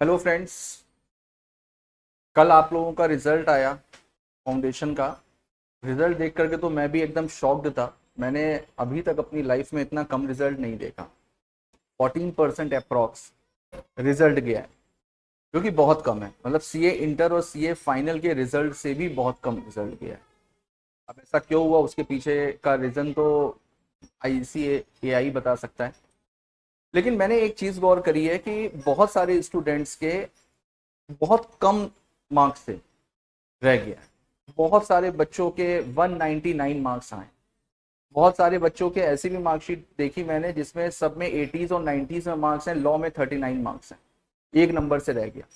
Hello friends. कल आप लोगों का रिजल्ट आया फाउंडेशन का। रिजल्ट देख करके तो मैं भी एकदम शॉक्ड था। मैंने अभी तक अपनी लाइफ में इतना कम रिजल्ट नहीं देखा। 14% अप्रॉक्स रिजल्ट गया है, जो कि बहुत कम है। मतलब सीए इंटर और सीए फाइनल के रिजल्ट से भी बहुत कम रिजल्ट गया है। अब ऐसा क्यों हुआ, उसके पीछे का रीज़न तो आईसीएआई बता सकता है। लेकिन मैंने एक चीज़ गौर करी है कि बहुत सारे स्टूडेंट्स के बहुत कम मार्क्स से रह गया है। बहुत सारे बच्चों के 199 मार्क्स आए। बहुत सारे बच्चों के ऐसी भी मार्कशीट देखी मैंने जिसमें सब में 80s और 90s में मार्क्स हैं, लॉ में 39 मार्क्स हैं। एक नंबर से रह गया।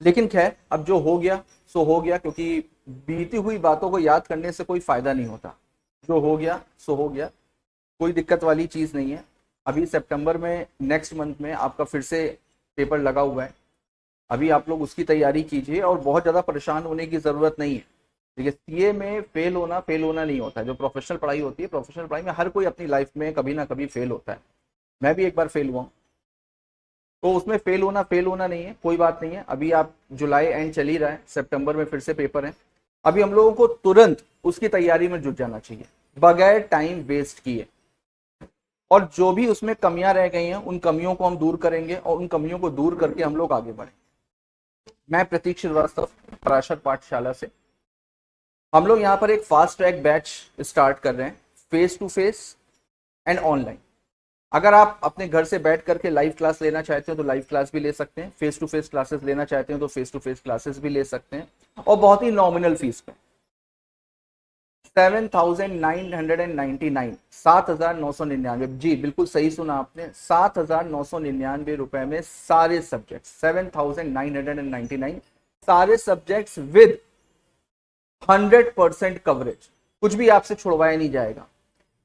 लेकिन खैर, अब जो हो गया सो हो गया, क्योंकि बीती हुई बातों को याद करने से कोई फायदा नहीं होता। जो हो गया सो हो गया। कोई दिक्कत वाली चीज नहीं है। अभी सितंबर में, नेक्स्ट मंथ में आपका फिर से पेपर लगा हुआ है। अभी आप लोग उसकी तैयारी कीजिए और बहुत ज़्यादा परेशान होने की ज़रूरत नहीं है। देखिए, सीए में फेल होना नहीं होता है। जो प्रोफेशनल पढ़ाई होती है, प्रोफेशनल पढ़ाई में हर कोई अपनी लाइफ में कभी ना कभी फेल होता है। मैं भी एक बार फेल हुआ हूँ। तो उसमें फेल होना नहीं है, कोई बात नहीं है। अभी आप जुलाई एंड चल ही रहा है, सितंबर में फिर से पेपर है। अभी हम लोगों को तुरंत उसकी तैयारी में जुट जाना चाहिए, बगैर टाइम वेस्ट किए। और जो भी उसमें कमियां रह गई हैं, उन कमियों को हम दूर करेंगे और उन कमियों को दूर करके हम लोग आगे बढ़ेंगे। मैं प्रतीक श्रीवास्तव, पराशर पाठशाला से। हम लोग यहाँ पर एक फास्ट ट्रैक बैच स्टार्ट कर रहे हैं, face to face and online. अगर आप अपने घर से बैठ करके लाइव क्लास लेना चाहते हो तो लाइव क्लास भी ले सकते हैं, फेस टू फेस क्लासेस लेना चाहते हैं तो फेस टू फेस क्लासेस भी ले सकते हैं, और बहुत ही नॉमिनल फीस पे। 7,999, 7,999, जी बिल्कुल सही सुना आपने, 7,999 रुपए में सारे सब्जेक्ट, 7,999 सारे सब्जेक्ट्स विद 100% कवरेज। कुछ भी आपसे छुड़वाया नहीं जाएगा,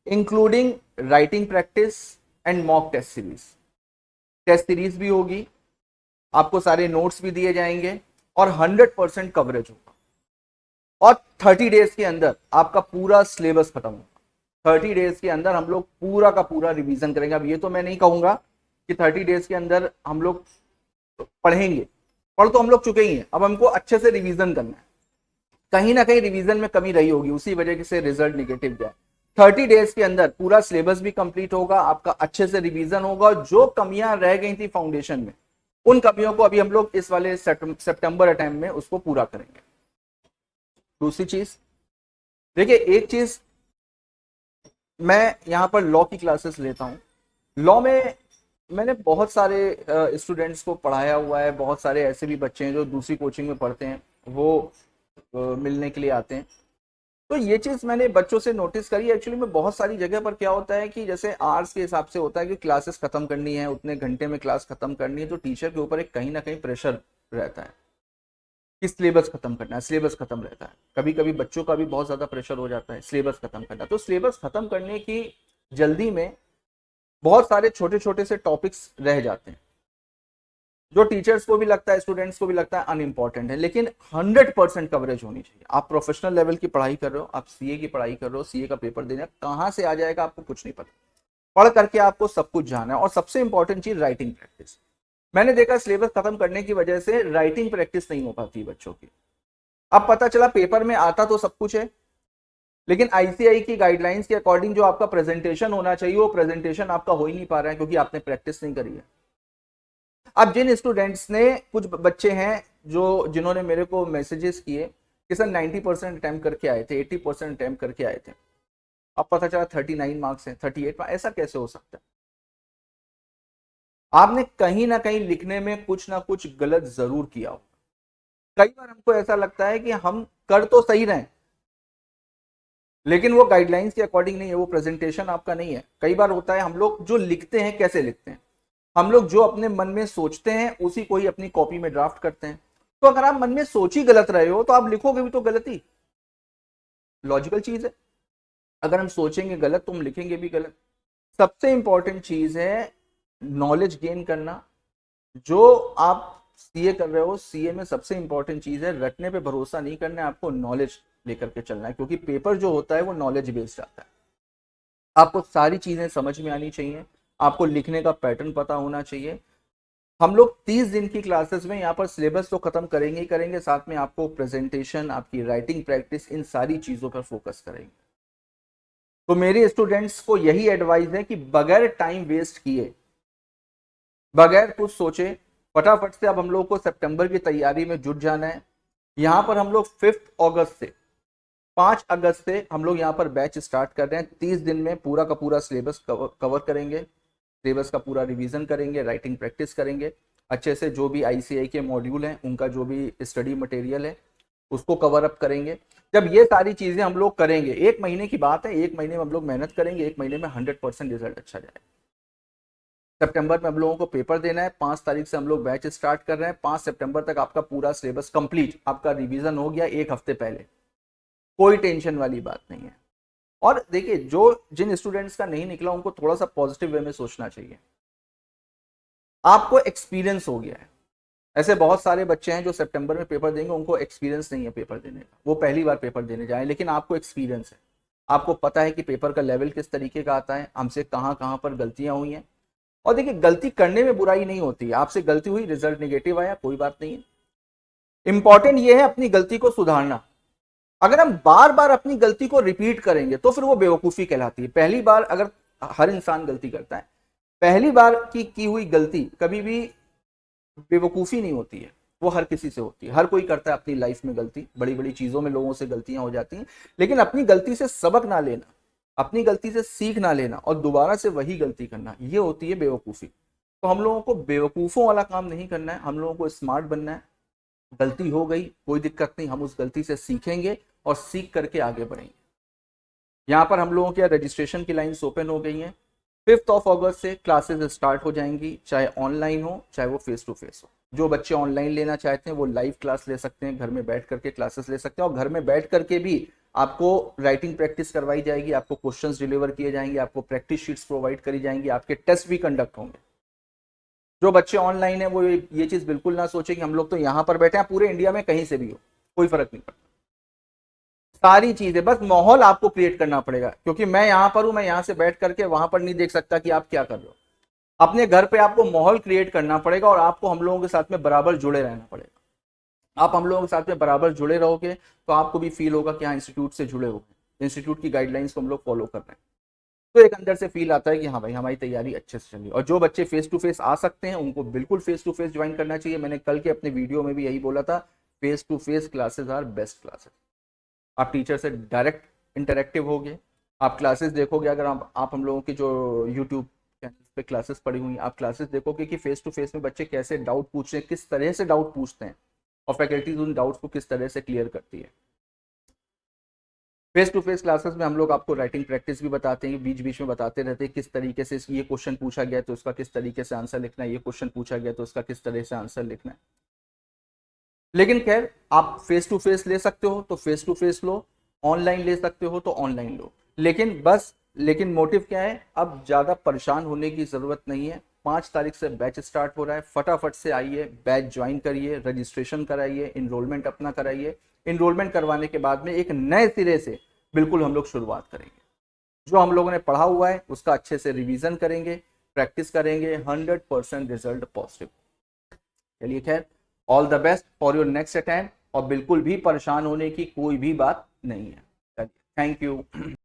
including writing practice and mock test series. Test series भी होगी, आपको सारे नोट्स भी दिए जाएंगे और 100% कवरेज होगा। और 30 डेज के अंदर आपका पूरा सिलेबस खत्म होगा। 30 डेज के अंदर हम लोग पूरा का पूरा रिवीजन करेंगे। अब ये तो मैं नहीं कहूंगा कि 30 डेज के अंदर हम लोग पढ़ेंगे, पढ़ तो हम लोग चुके ही हैं। अब हमको अच्छे से रिवीजन करना है। कहीं ना कहीं रिवीजन में कमी रही होगी, उसी वजह से रिजल्ट निगेटिव गया। 30 डेज के अंदर पूरा सिलेबस भी कंप्लीट होगा, आपका अच्छे से रिवीजन होगा, और जो कमियां रह गई थी फाउंडेशन में, उन कमियों को अभी हम लोग इस वाले सितंबर अटेम्प्ट में उसको पूरा करेंगे। दूसरी चीज, देखिए एक चीज, मैं यहाँ पर लॉ की क्लासेस लेता हूँ। लॉ में मैंने बहुत सारे स्टूडेंट्स को पढ़ाया हुआ है। बहुत सारे ऐसे भी बच्चे हैं जो दूसरी कोचिंग में पढ़ते हैं, वो मिलने के लिए आते हैं। तो ये चीज मैंने बच्चों से नोटिस करी। एक्चुअली में बहुत सारी जगह पर क्या होता है कि जैसे आर्ट्स के हिसाब से होता है कि क्लासेस खत्म करनी है, उतने घंटे में क्लास खत्म करनी है, तो टीचर के ऊपर एक कहीं ना कहीं प्रेशर रहता है कि सिलेबस खत्म करना है, सिलेबस खत्म रहता है। कभी कभी बच्चों का भी बहुत ज्यादा प्रेशर हो जाता है सिलेबस खत्म करना। तो सिलेबस खत्म करने की जल्दी में बहुत सारे छोटे छोटे से टॉपिक्स रह जाते हैं, जो टीचर्स को भी लगता है, स्टूडेंट्स को भी लगता है अनइम्पॉर्टेंट है। लेकिन 100% कवरेज होनी चाहिए। आप प्रोफेशनल लेवल की पढ़ाई कर रहे हो, आप सीए की पढ़ाई कर रहे हो, सीए का पेपर देना, कहाँ से आ जाएगा आपको कुछ नहीं पता। पढ़ करके आपको सब कुछ जाना है। और सबसे इंपॉर्टेंट चीज राइटिंग प्रैक्टिस। मैंने देखा सिलेबस खत्म करने की वजह से राइटिंग प्रैक्टिस नहीं हो पाती बच्चों की। अब पता चला पेपर में आता तो सब कुछ है, लेकिन आईसीआई की गाइडलाइंस के अकॉर्डिंग जो आपका प्रेजेंटेशन होना चाहिए, वो प्रेजेंटेशन आपका हो ही नहीं पा रहा है, क्योंकि आपने प्रैक्टिस नहीं करी है। अब जिन स्टूडेंट्स ने, कुछ बच्चे हैं जो जिन्होंने मेरे को मैसेजेस किए कि सर 90% अटेम्प्ट करके आए थे, 80% अटेम्प्ट करके आए थे, अब पता चला 39 मार्क्स हैं, 38 मार्क्स, ऐसा कैसे हो सकता है? आपने कहीं ना कहीं लिखने में कुछ ना कुछ गलत जरूर किया हो। कई बार हमको ऐसा लगता है कि हम कर तो सही रहे, लेकिन वो गाइडलाइंस के अकॉर्डिंग नहीं है, वो प्रेजेंटेशन आपका नहीं है। कई बार होता है, हम लोग जो लिखते हैं कैसे लिखते हैं, हम लोग जो अपने मन में सोचते हैं उसी को ही अपनी कॉपी में ड्राफ्ट करते हैं। तो अगर आप मन में सोच ही गलत रहे हो तो आप लिखोगे भी तो गलत ही। लॉजिकल चीज है। अगर हम सोचेंगे गलत तो हम लिखेंगे भी गलत। सबसे इंपॉर्टेंट चीज है नॉलेज गेन करना। जो आप सीए कर रहे हो, सीए में सबसे इंपॉर्टेंट चीज है रटने पे भरोसा नहीं करना है, आपको नॉलेज लेकर के चलना है, क्योंकि पेपर जो होता है वो नॉलेज बेस्ड आता है। आपको सारी चीजें समझ में आनी चाहिए, आपको लिखने का पैटर्न पता होना चाहिए। हम लोग 30 दिन की क्लासेस में यहाँ पर सिलेबस तो खत्म करेंगे ही करेंगे, साथ में आपको प्रेजेंटेशन, आपकी राइटिंग प्रैक्टिस, इन सारी चीजों पर फोकस करेंगे। तो मेरे स्टूडेंट्स को यही एडवाइस है कि बगैर टाइम वेस्ट किए, बगैर कुछ सोचे, फटाफट से अब हम लोग को सितंबर की तैयारी में जुट जाना है। यहाँ पर हम लोग 5 अगस्त से 5 अगस्त से हम लोग यहाँ पर बैच स्टार्ट कर रहे हैं। 30 दिन में पूरा का पूरा सिलेबस कवर करेंगे, सिलेबस का पूरा रिवीजन करेंगे, राइटिंग प्रैक्टिस करेंगे अच्छे से। जो भी आईसीआई के मॉड्यूल हैं उनका जो भी स्टडी मटेरियल है उसको कवर अप करेंगे। जब ये सारी चीजें हम लोग करेंगे, 1 महीने की बात है, 1 महीने में हम लोग मेहनत करेंगे, 1 महीने में 100% रिजल्ट अच्छा जाएगा। सितंबर में हम लोगों को पेपर देना है, 5 तारीख से हम लोग बैच स्टार्ट कर रहे हैं। 5 सितंबर तक आपका पूरा सिलेबस कंप्लीट, आपका रिवीजन हो गया 1 हफ्ते पहले, कोई टेंशन वाली बात नहीं है। और देखिए, जो जिन स्टूडेंट्स का नहीं निकला उनको थोड़ा सा पॉजिटिव वे में सोचना चाहिए। आपको एक्सपीरियंस हो गया है। ऐसे बहुत सारे बच्चे हैं जो सितंबर में पेपर देंगे, उनको एक्सपीरियंस नहीं है पेपर देने का, वो पहली बार पेपर देने जाए, लेकिन आपको एक्सपीरियंस है, आपको पता है कि पेपर का लेवल किस तरीके का आता है, हमसे कहाँ कहाँ पर गलतियां हुई हैं। और देखिए, गलती करने में बुराई नहीं होती है, आपसे गलती हुई, रिजल्ट निगेटिव आया, कोई बात नहीं है। इंपॉर्टेंट ये है अपनी गलती को सुधारना। अगर हम बार बार अपनी गलती को रिपीट करेंगे तो फिर वो बेवकूफी कहलाती है। पहली बार अगर हर इंसान गलती करता है, पहली बार की हुई गलती कभी भी बेवकूफी नहीं होती है, वो हर किसी से होती है, हर कोई करता है अपनी लाइफ में गलती, बड़ी बड़ी चीजों में लोगों से गलतियां हो जाती हैं। लेकिन अपनी गलती से सबक ना लेना, अपनी गलती से सीख ना लेना और दोबारा से वही गलती करना, ये होती है बेवकूफी। तो हम लोगों को बेवकूफों वाला काम नहीं करना है, हम लोगों को स्मार्ट बनना है। गलती हो गई, कोई दिक्कत नहीं, हम उस गलती से सीखेंगे और सीख करके आगे बढ़ेंगे। यहाँ पर हम लोगों के रजिस्ट्रेशन की लाइन्स ओपन हो गई हैं। 5 अगस्त से क्लासेस स्टार्ट हो जाएंगी, चाहे ऑनलाइन हो चाहे वो फेस टू फेस हो। जो बच्चे ऑनलाइन लेना चाहते हैं वो लाइव क्लास ले सकते हैं, घर में बैठ करके क्लासेस ले सकते हैं, और घर में बैठ करके भी आपको राइटिंग प्रैक्टिस करवाई जाएगी, आपको क्वेश्चंस डिलीवर किए जाएंगे, आपको प्रैक्टिस शीट्स प्रोवाइड करी जाएंगी, आपके टेस्ट भी कंडक्ट होंगे। जो बच्चे ऑनलाइन है वो ये चीज बिल्कुल ना सोचे कि हम लोग तो यहाँ पर बैठे हैं, पूरे इंडिया में कहीं से भी हो, कोई फर्क नहीं पड़ता। सारी चीजें, बस माहौल आपको क्रिएट करना पड़ेगा, क्योंकि मैं यहां पर हूं, मैं यहां से बैठ करके वहां पर नहीं देख सकता कि आप क्या कर रहे हो। अपने घर पे आपको माहौल क्रिएट करना पड़ेगा और आपको हम लोगों के साथ में बराबर जुड़े रहना पड़ेगा। आप हम लोगों के साथ में बराबर जुड़े रहोगे तो आपको भी फील होगा कि हाँ, इंस्टीट्यूट से जुड़े हो गए, इंस्टीट्यूट की गाइडलाइंस को हम लोग फॉलो कर रहे हैं। तो एक अंदर से फील आता है कि हाँ भाई, हमारी तैयारी अच्छे से चली। और जो बच्चे फेस टू फेस आ सकते हैं उनको बिल्कुल फेस टू फेस ज्वाइन करना चाहिए। मैंने कल के अपने वीडियो में भी यही बोला था, face to face classes are best classes. आप टीचर से डायरेक्ट इंटरेक्टिव होगे, आप क्लासेस देखोगे। अगर आप हम लोगों की जो यूट्यूब चैनल पे क्लासेस पड़ी हुई, आप क्लासेस देखोगे कि फेस टू फेस में बच्चे कैसे डाउट पूछ रहे हैं, किस तरह से डाउट पूछते हैं, और फैकल्टीज उन डाउट्स को किस तरह से क्लियर करती है। फेस टू फेस क्लासेस में हम लोग आपको राइटिंग प्रैक्टिस भी बताते हैं, बीच बीच में बताते रहते हैं किस तरीके से ये क्वेश्चन पूछा गया तो उसका किस तरीके से आंसर लिखना है, ये क्वेश्चन पूछा गया तो उसका किस तरह से आंसर लिखना है। लेकिन खैर, आप फेस टू फेस ले सकते हो तो फेस टू फेस लो, ऑनलाइन ले सकते हो तो ऑनलाइन लो। लेकिन मोटिव क्या है, अब ज्यादा परेशान होने की जरूरत नहीं है। 5 तारीख से बैच स्टार्ट हो रहा है, फटाफट से आइए, बैच ज्वाइन करिए, रजिस्ट्रेशन कराइए, इनरोलमेंट अपना कराइए। इनरोलमेंट करवाने के बाद में एक नए सिरे से बिल्कुल हम लोग शुरुआत करेंगे। जो हम लोगों ने पढ़ा हुआ है उसका अच्छे से रिवीजन करेंगे, प्रैक्टिस करेंगे, 100% रिजल्ट पॉजिटिव। चलिए खैर, all the best for your next attempt, और बिल्कुल भी परेशान होने की कोई भी बात नहीं है। Thank you.